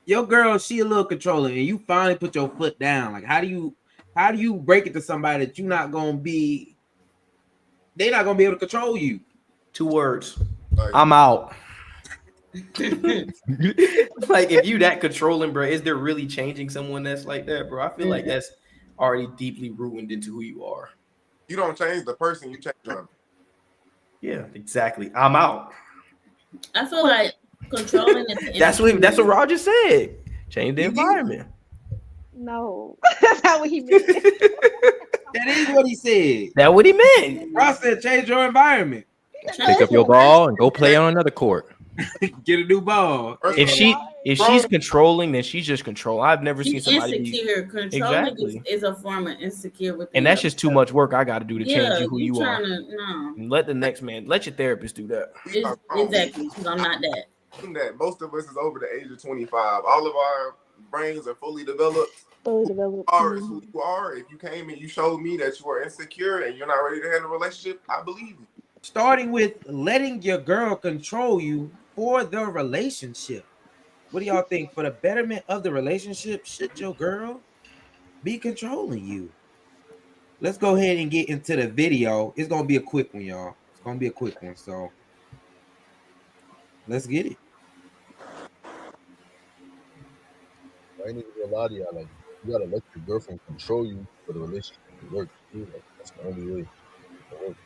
your girl, she a little controlling, and you finally put your foot down. Like, how do you break it to somebody that you're not gonna be? They're not gonna be able to control you. 2 words. Like, I'm out. Like, if you that controlling, bro, is there really changing someone that's like that, bro? I feel like that's already deeply ruined into who you are. you don't change the person, you change them. Yeah, exactly. I'm out. I feel like controlling is That's what Roger said. Change the environment. No, that's not what he meant. That is what he said. That's what he meant. Ross said, change your environment. Pick up your ball and go play on another court. Get a new ball. If she's controlling, then she's just controlling. I've never seen somebody insecure. Controlling is a form of insecure. And that's just too much work I got to do to change you who you are. No. Let the next man, let your therapist do that. Exactly, because I'm not that. Most of us is over the age of 25. All of our brains are fully developed. You are is who you are. If you came and you showed me that you are insecure and you're not ready to handle a relationship, I believe you. Starting with letting your girl control you for the relationship. What do y'all think? For the betterment of the relationship, should your girl be controlling you? Let's go ahead and get into the video. It's gonna be a quick one, y'all. It's gonna be a quick one, so let's get it. I ain't even gonna lie to y'all. Like, you gotta let your girlfriend control you for the relationship to work. Like, that's the only way it works.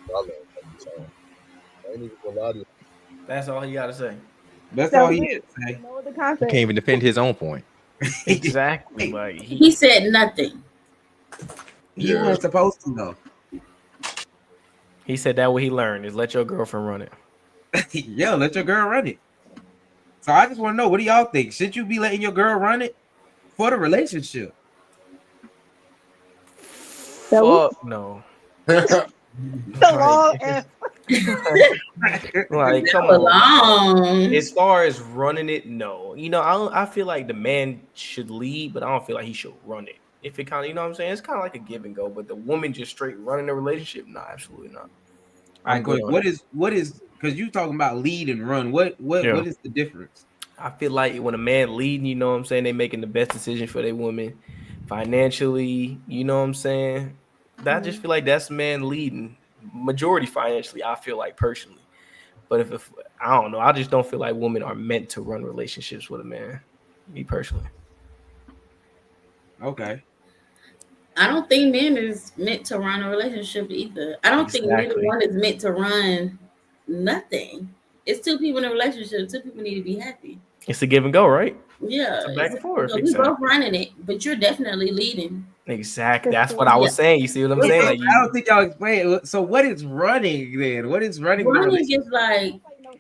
I learned from the time. I ain't even gonna lie to you. That's all he got to say. That's all he had to say. He can't even defend his own point. Exactly. Like he said nothing. He wasn't supposed to though. He said that what he learned is let your girlfriend run it. Yeah, let your girl run it. So I just want to know, what do y'all think? Should you be letting your girl run it for the relationship? Fuck no. Like, come on. As far as running it, no. You know, I feel like the man should lead, but I don't feel like he should run it. If it kind of, you know what I'm saying? It's kind of like a give and go, but the woman just straight running the relationship, no, absolutely not. All right, what is because you talking about lead and run? What is the difference? I feel like when a man leading, you know what I'm saying, they making the best decision for their woman financially, you know what I'm saying? I just feel like that's man leading, majority financially, I feel like personally. But if I don't know, I just don't feel like women are meant to run relationships with a man, me personally. Okay. I don't think men is meant to run a relationship either. I don't think neither one is meant to run nothing. It's two people in a relationship. Two people need to be happy. It's a give and go, right? Yeah. It's a back and forth. We both running it, but you're definitely leading. Exactly. That's what I was saying. You see what I'm saying? Like, I don't think y'all explain. So what is running then? What is running? Running is like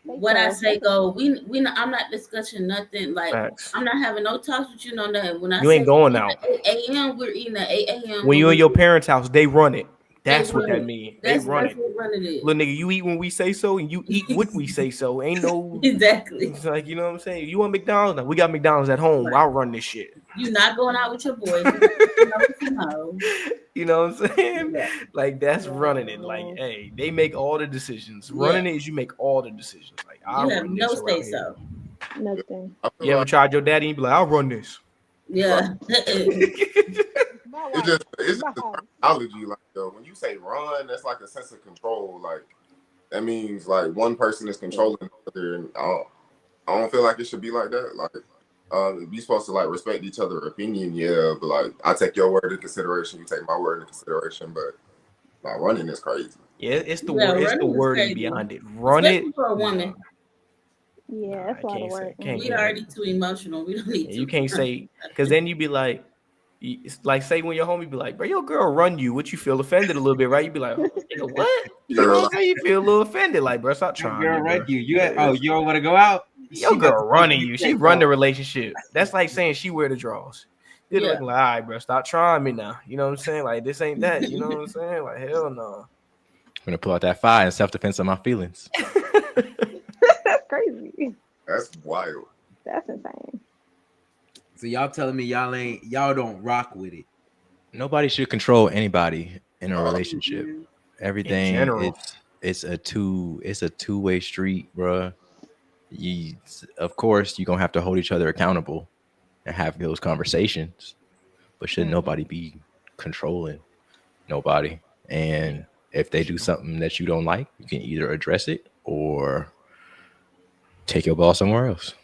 what I say go. I'm not discussing nothing. Like facts. I'm not having no talks with you, no nothing. When you ain't going out. 8 a.m. We're eating at 8 a.m. When you're in your parents' house, they run it. That's what that means. They run it. What running is. Little nigga, you eat when we say so, and you eat what we say so. Ain't no exactly. It's like, you know what I'm saying? You want McDonald's? Now we got McDonald's at home. Right. I'll run this shit. You're not going out with your boys. You know what I'm saying? Yeah. Like that's running it. Like, hey, they make all the decisions. Running it is you make all the decisions. Like you have no say so. Nothing. You ever tried your daddy and be like, I'll run this? Yeah. It's just terminology. Like when you say run, that's like a sense of control. Like that means like one person is controlling the other, and I don't feel like it should be like that. Like we supposed to like respect each other's opinion, yeah, but like I take your word into consideration, you take my word into consideration, but like running is crazy. Yeah, it's the word. It's the word beyond it. Run especially it for a woman. Yeah, that's a lot of work. We already too emotional. We don't need to. You can't say because then you be like. It's like say when your homie be like, bro, your girl run you, what you feel offended a little bit, right? You be like, what? You know how you feel a little offended, like, bro, stop trying. Your girl run you. You don't want to go out. Your girl running you. She run the relationship. That's like saying she wear the draws. You're looking like, all right, bro, stop trying me now. You know what I'm saying? Like this ain't that. You know what I'm saying? Like hell no. I'm gonna pull out that fire in self-defense of my feelings. That's crazy. That's wild. That's insane. So y'all telling me y'all don't rock with it? Nobody should control anybody in a relationship. Everything it's a two-way street, bro. of course, you're gonna have to hold each other accountable and have those conversations. But should nobody be controlling nobody? And if they do something that you don't like, you can either address it or take your ball somewhere else.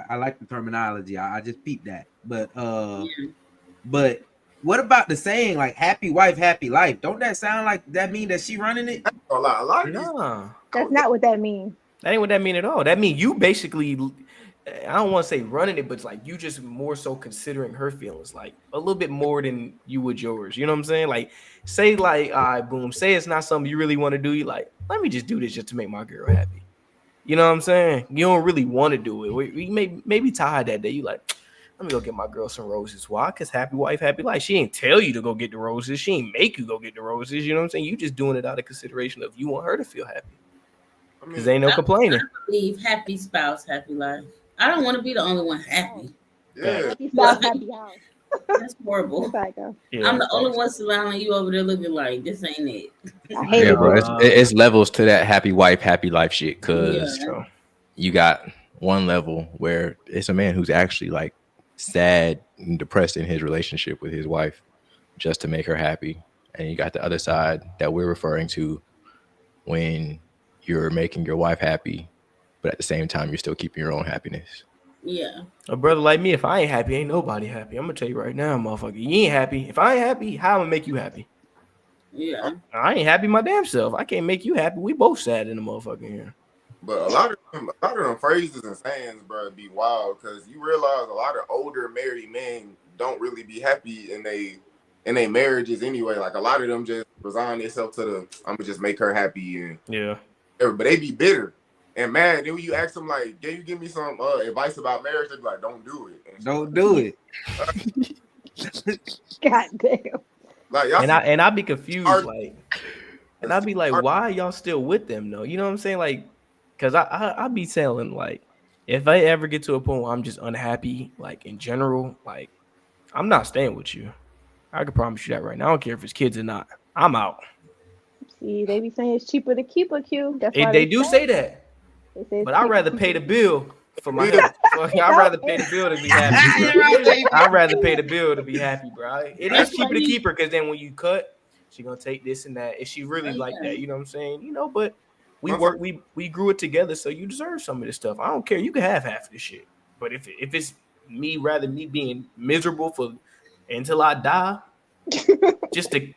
I like the terminology. I just peeped that. But Yeah. but what about the saying like happy wife, happy life? Don't that sound like that mean that she running it? A lot of these. Nah, That's not what that means. that ain't what that mean at all. That mean you basically, I don't want to say running it, but it's like you just more so considering her feelings, like a little bit more than you would yours. You know what I'm saying? Like, say like, all right, boom. Say it's not something you really want to do. You like, let me just do this just to make my girl happy. You know what I'm saying? You don't really want to do it. We maybe tired that day. You like, let me go get my girl some roses. Why? Because happy wife, happy life. She ain't tell you to go get the roses. She ain't make you go get the roses. You know what I'm saying? You just doing it out of consideration of you want her to feel happy. Because ain't no complaining. I believe happy spouse, happy life. I don't want to be the only one happy. Yeah. Happy spouse, happy house. That's horrible. That's how it goes. Yeah, I'm the only one surrounding you over there looking like this ain't it. I hate Yeah, it. bro. It's levels to that happy wife, happy life shit. Cause Yeah. you got one level where it's a man who's actually like sad and depressed in his relationship with his wife just to make her happy. And you got the other side that we're referring to when you're making your wife happy, but at the same time, you're still keeping your own happiness. Yeah. A brother like me, if I ain't happy, ain't nobody happy. I'm gonna tell you right now, motherfucker. You ain't happy. If I ain't happy, how am I gonna make you happy? Yeah. I ain't happy my damn self. I can't make you happy. We both sad in the motherfucking here. But a lot of them phrases and sayings, bro, be wild because you realize a lot of older married men don't really be happy in they marriages anyway. Like a lot of them just resign themselves to the I'm gonna just make her happy and Yeah. but they be bitter and mad. Then when you ask them like, "Can you give me some advice about marriage?" They be like, "Don't do it. Don't do it. God damn. Like y'all And I be confused, Art- like, and I be like, why are y'all still with them though? You know what I'm saying? Like, cause I be telling like, if I ever get to a point where I'm just unhappy, like in general, like I'm not staying with you. I can promise you that right now. I don't care if it's kids or not. I'm out. See, they be saying it's cheaper to keep a Q. That's why They do say that, They say it's but I'd cheaper rather to pay keep the bill for my Yeah. happy. I'd rather pay the bill to be happy. Bro. I'd rather pay the bill to be happy, bro. It is cheaper to keep her because then when you cut, she gonna take this and that. Is she really like that? You know what I'm saying? You know, but we work, we grew it together, so you deserve some of this stuff. I don't care. You can have half of this shit. But if it's me being miserable until I die,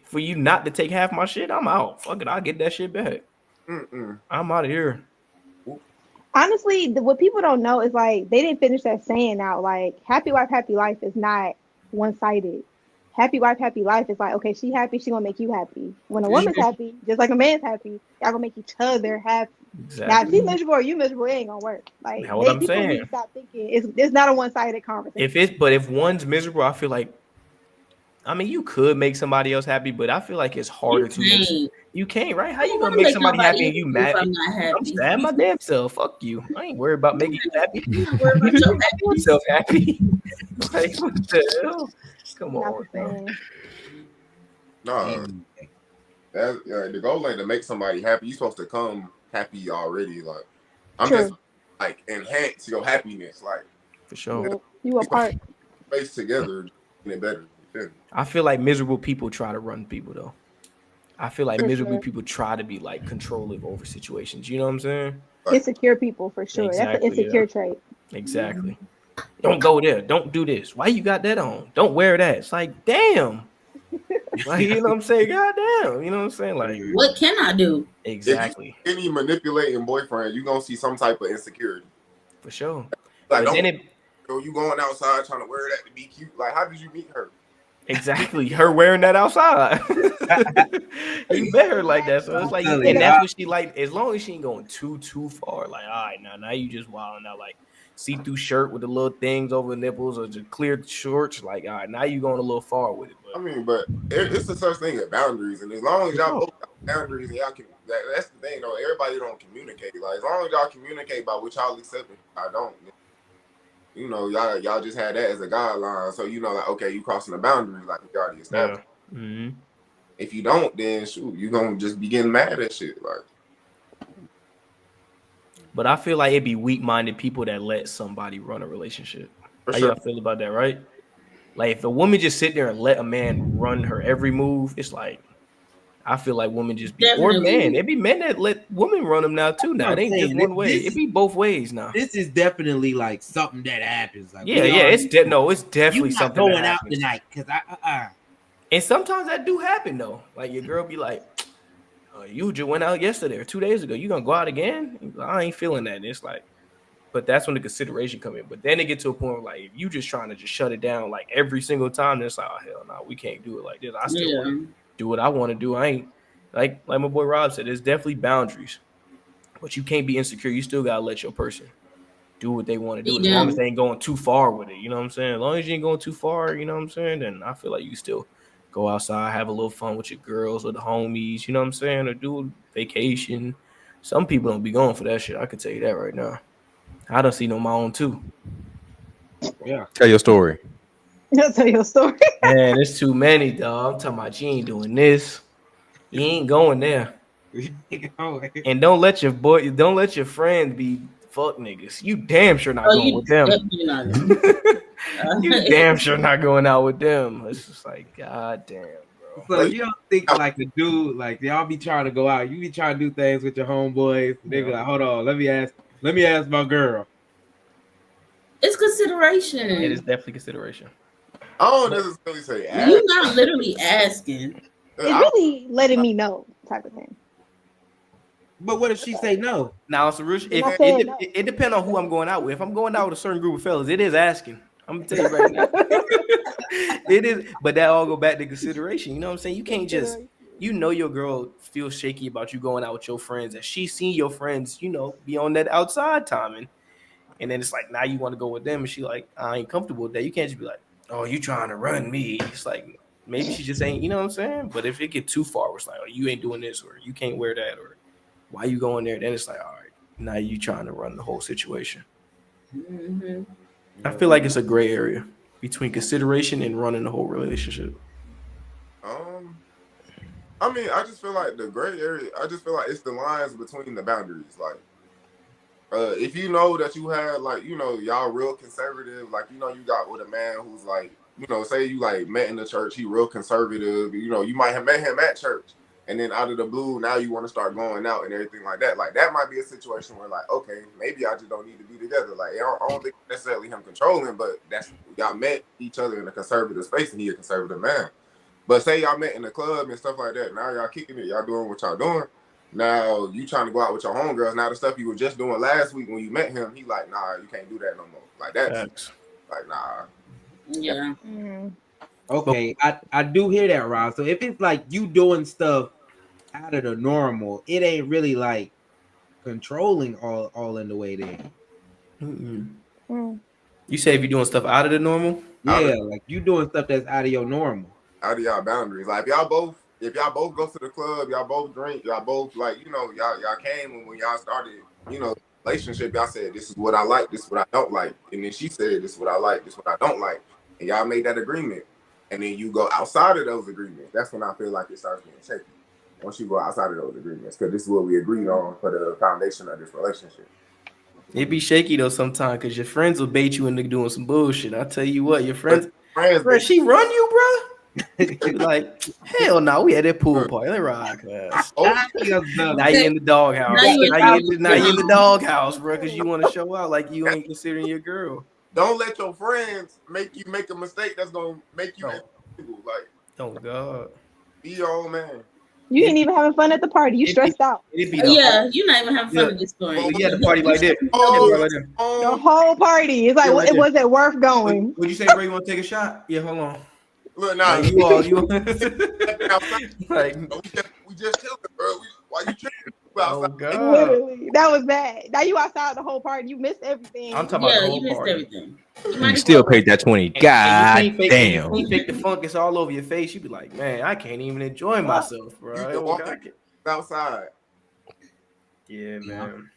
for you not to take half my shit, I'm out. Fuck it, I'll get that shit back. I'm out of here. Honestly, what people don't know is like they didn't finish that saying out. Like happy wife, happy life is not one-sided. Happy wife, happy life is like, okay, she happy, she gonna make you happy. When a woman's happy, just like a man's happy, y'all gonna make each other happy. Exactly. Now, if she's miserable or you miserable, it ain't gonna work. Like That's what I'm people saying. need to stop thinking it's not a one-sided conversation. If one's miserable, I feel like, I mean, you could make somebody else happy, but I feel like it's harder to make. You can't, right? How you gonna make somebody happy and you mad? I'm not happy. I'm sad my damn self. Fuck you. I ain't worried about making you happy. I'm not worried about your happiness. Yourself happy. Like what the hell? Come on. No, the goal ain't to make somebody happy. You're supposed to come happy already. Like I'm just like enhance your happiness. Like for sure, you apart. Face together, and it better. I feel like miserable people try to run people though. I feel like miserable people try to be like controlling over situations. You know what I'm saying? Insecure people for sure. Exactly, that's an insecure trait. Exactly. Don't go there. Don't do this. Why you got that on? Don't wear that. It's like, damn. Like, you know what I'm saying? God damn. You know what I'm saying? Like, what can I do? Exactly. If you any manipulating boyfriend, you're gonna see some type of insecurity. For sure. Like, you going outside trying to wear that to be cute. Like, how did you meet her? Exactly. Her wearing that outside. You met her like that. So it's like, and that's what she like, as long as she ain't going too far. Like, all right, now you just wilding out, like see-through shirt with the little things over the nipples or just clear shorts. Like, all right, now you going a little far with it. But I mean, but it's a such thing as boundaries, and as long as y'all both got boundaries, and y'all can. That's the thing, though. Everybody don't communicate. Like, as long as y'all communicate about what y'all accept, I don't. You know, y'all just had that as a guideline, so you know, like, okay, you crossing the boundary, like we already established. Yeah. Mm-hmm. If you don't, then shoot, you gonna just be getting mad at shit, like. But I feel like it'd be weak-minded people that let somebody run a relationship. For How sure. y'all feel about that, right? Like if a woman just sit there and let a man run her every move, it's like I feel like women just be or Definitely. man. It be men that let women run them now too. Now I'm it ain't just saying, one way. It be both ways now. This is definitely like something that happens. Like Yeah, we yeah. all, It's it's you definitely not something that going out happens. tonight because And sometimes that do happen though. Like your girl be like, "You just went out yesterday or 2 days ago. You gonna go out again?" I ain't feeling that. And it's like, but that's when the consideration come in. But then it get to a point where like if you just trying to just shut it down like every single time, then it's like, oh hell no, we can't do it like this. I still want to do what I want to do. I ain't like my boy Rob said. There's definitely boundaries, but you can't be insecure. You still gotta let your person do what they want to do, as long as they ain't going too far with it. You know what I'm saying? As long as you ain't going too far, you know what I'm saying? Then I feel like you still go outside, have a little fun with your girls or the homies. You know what I'm saying? Or do a vacation. Some people don't be going for that shit. I can tell you that right now. I done seen on my own too. yeah. Tell your story. I'll tell you a story. Man, there's too many, dog. I'm talking about you ain't doing this. You ain't going there. And don't let your friends be fuck niggas. You damn sure not going with them. You damn sure not going out with them. It's just like, god damn, bro. So you don't think like the dude, like y'all be trying to go out, you be trying to do things with your homeboys. They be like, hold on, let me ask my girl. It's consideration. It is definitely consideration. I don't necessarily say ask. You're not literally asking. It's really letting me know type of thing. But what if she say no? Now, it's a real, it depends on who I'm going out with. If I'm going out with a certain group of fellas, it is asking. I'm gonna tell you right now. It is, but that all go back to consideration. You know what I'm saying? You can't just, your girl feels shaky about you going out with your friends, and she seen your friends, be on that outside timing, and then it's like now you want to go with them, and she like, I ain't comfortable with that. You can't just be like, oh, you trying to run me? It's like maybe she just ain't, you know what I'm saying? But if it get too far, it's like, oh, you ain't doing this, or you can't wear that, or why you going there? Then it's like, all right, now you trying to run the whole situation. Mm-hmm. I feel like it's a gray area between consideration and running the whole relationship. I mean, I just feel like the gray area. I just feel like it's the lines between the boundaries. Like, if you know that you had like, y'all real conservative. Like, you got with a man who's like, say you like met in the church. He real conservative. You might have met him at church. And then out of the blue, now you want to start going out and everything like that. Like, that might be a situation where, like, okay, maybe I just don't need to be together. Like, I don't think necessarily him controlling, but that's, y'all met each other in a conservative space, and he a conservative man. But say y'all met in the club and stuff like that. Now y'all kicking it. Y'all doing what y'all doing. Now you trying to go out with your homegirls. Now the stuff you were just doing last week when you met him, he like, nah, you can't do that no more. Like, that's like, nah. Yeah. Mm-hmm. Okay, I do hear that, Rob. So if it's like you doing stuff out of the normal, it ain't really like controlling all in the way there. You say if you're doing stuff out of the normal? Yeah, like you doing stuff that's out of your normal. Out of y'all boundaries. Like, if y'all both go to the club, y'all both drink, y'all both like, y'all came when y'all started, relationship, y'all said, this is what I like, this is what I don't like. And then she said, this is what I like, this is what I don't like. And y'all made that agreement. And then you go outside of those agreements. That's when I feel like it starts being shaky. Once you go outside of those agreements, because this is what we agreed on for the foundation of this relationship. It be shaky though sometimes, because your friends will bait you into doing some bullshit. I tell you what, your friends, bro, she run you, bro. Like, hell no, we had that pool party. Let rock. Now you in the doghouse. Now you in the doghouse, bro, because you want to show out like you ain't considering your girl. Don't let your friends make you make a mistake that's gonna make you like. Oh God. Be your own man. You ain't even having fun at the party. You stressed out. Yeah, you're not even having fun at this point. You had the party like that. The whole party. It's like, it wasn't worth going. Would you say, bro, you want to take a shot? Yeah, hold on. Look, now you like, we just chilling, bro. Why you tripping? Oh God. Literally, that was bad. Now you outside the whole party. You missed everything. I'm talking about the whole you missed party. Everything. You still paid that 20. God damn. You fake the funk. It's all over your face. You be like, man, I can't even enjoy myself, bro. You walk outside. Yeah, man.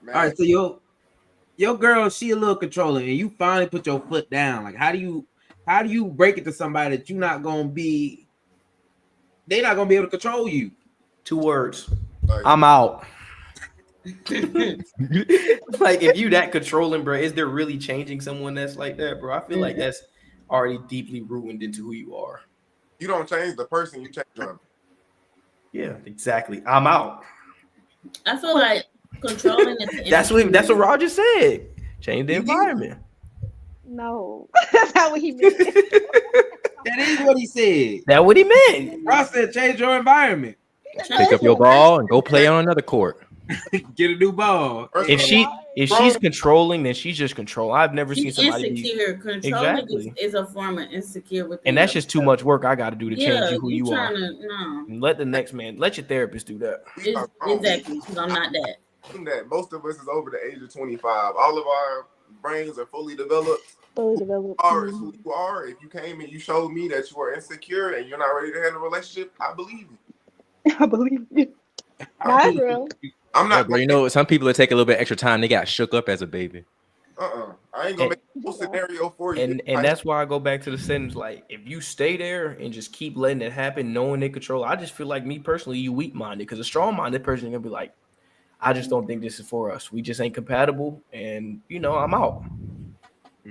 All right, so your girl, she a little controlling, and you finally put your foot down. Like, how do you break it to somebody that they're not gonna be able to control you? 2 words. I'm out. Like, if you that controlling, bro, is there really changing someone that's like that, bro? I feel like that's already deeply ruined into who you are. You don't change the person, you change them. Yeah, exactly. I'm out. I feel like controlling is That's what Roger said. Change the environment. No, that's not what he meant. That is what he said. That's what he meant. Ross said change your environment. Pick up your ball and go play on another court. Get a new ball. If she's controlling, then she's just controlling. I've never seen somebody insecure. Controlling is a form of insecure within. And that's just too much work I got to do to change you who you are. No. Let the next man, let your therapist do that. Exactly, because I'm not that. That most of us is over the age of 25. All of our brains are fully developed. Fully developed. You are who you are. If you came and you showed me that you are insecure and you're not ready to handle a relationship, I believe you. I believe you. That's real. I'm not. Yeah, bro, you know, some people that take a little bit extra time. They got shook up as a baby. I ain't gonna make no scenario for you. And that's why I go back to the sentence, like, if you stay there and just keep letting it happen, knowing they control, I just feel like, me personally, you weak-minded, because a strong-minded person is gonna be like, I just don't think this is for us. We just ain't compatible, and I'm out.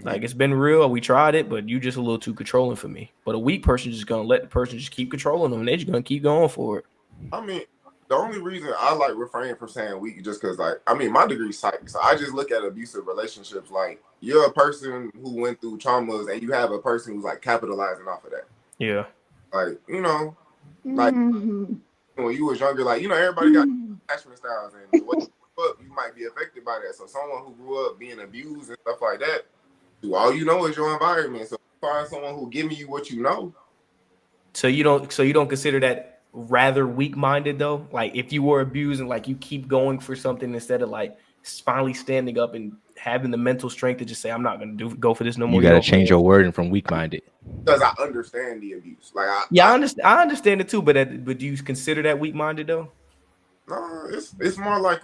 Like, it's been real. We tried it, but you just a little too controlling for me. But a weak person just gonna let the person just keep controlling them, and they just gonna keep going for it. I mean, the only reason I like refrain from saying weak just because, like, I mean, my degree's psych, so I just look at abusive relationships like you're a person who went through traumas, and you have a person who's like capitalizing off of that. Yeah. Like, like when you was younger, like, everybody got attachment styles, and the way you grew up, you might be affected by that. So someone who grew up being abused and stuff like that, all you know is your environment. So find someone who giving you what you know. So you don't consider that rather weak-minded though? Like, if you were abused and like you keep going for something instead of like finally standing up and having the mental strength to just say, I'm not going to go for this no more. You got to change your wording from weak-minded. Because I understand the abuse. Like, I understand it too, but do you consider that weak-minded though? No, it's more like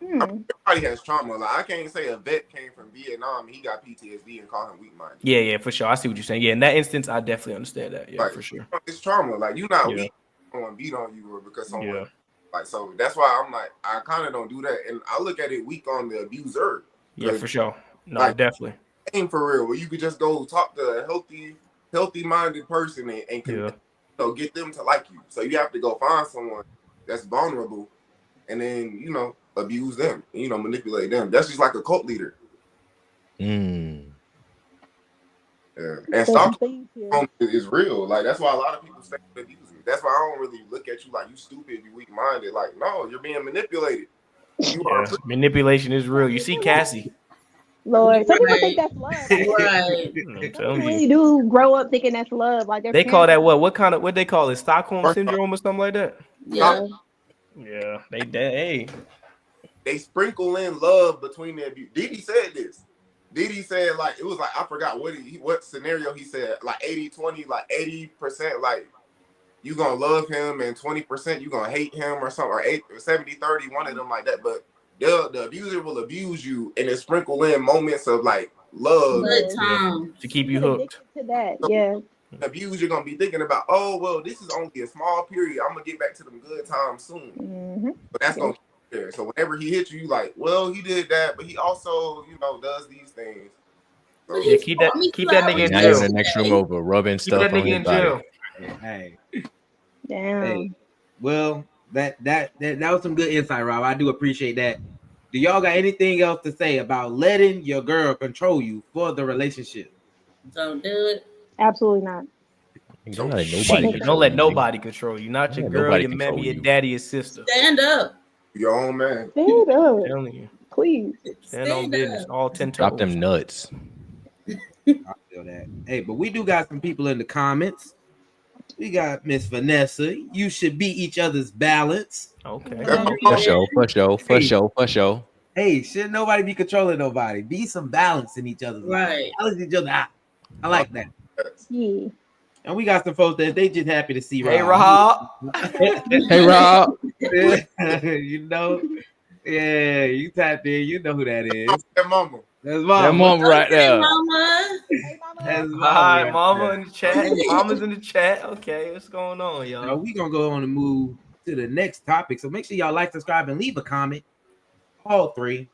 everybody has trauma. Like, I can't say a vet came from Vietnam and he got PTSD and call him weak-minded. Yeah, for sure. I see what you're saying. Yeah, in that instance, I definitely understand that. Yeah, like, for sure. It's trauma. Like, you're not weak. Someone beat on you or because someone like, so that's why I'm like, I kind of don't do that, and I look at it weak on the abuser. Yeah, for sure. No, like, definitely. Ain't for real. Where you could just go talk to a healthy-minded person and get them to like you. So you have to go find someone that's vulnerable, and then abuse them, manipulate them. That's just like a cult leader. Yeah, and stalking is real. Like, that's why a lot of people say abuse me. That's why I don't really look at you like you stupid, you weak-minded. Like, no, you're being manipulated. Manipulation is real. You see Cassie. Lord, some people think that's love. Right. They really do grow up thinking that's love. Like, they call that what they call it, Stockholm syndrome or something like that. Yeah. Yeah. They sprinkle in love between their abuse. Diddy said this. Diddy said, like, it was like, I forgot what scenario he said, like 80-20, like 80%, like, you gonna love him, and 20% you gonna hate him or something, or 70-30, one of them like that. But the abuser will abuse you and then sprinkle in moments of like love to keep you hooked. To that, yeah. Abuse, you're gonna be thinking about, oh well, this is only a small period. I'm gonna get back to them good times soon. But that's gonna keep you there. So whenever he hits you, like, well, he did that, but he also, does these things. So, yeah, keep that nigga in jail. Now in the next room over, rubbing keep stuff that on nigga his in body. jail. Hey. Damn. Hey. Well, that was some good insight, Rob. I do appreciate that. Do y'all got anything else to say about letting your girl control you for the relationship? Don't do it. Absolutely not. Don't let nobody control you. Not your girl, your mammy, your daddy, your sister. Stand up. Your own man. Stand up. I'm telling you. Please. Stand on business. All 10 toes. Drop them nuts. I feel that. Hey, but we do got some people in the comments. We got Miss Vanessa. You should be each other's balance. Okay. For sure. Hey, should nobody be controlling nobody? Be some balance in each other's lives. Balance each other out. I like that. Yeah. And we got some folks that they just happy to see Rob. Hey, Rob. Hey, Rob. Yeah, you tapped in. You know who that is. That mama. That's mama. That mama right there. Mama. That's mama. Hi, mama in the chat. Mama's in the chat. Okay, what's going on, y'all? Now we gonna go on and move to the next topic. So make sure y'all like, subscribe, and leave a comment. All three.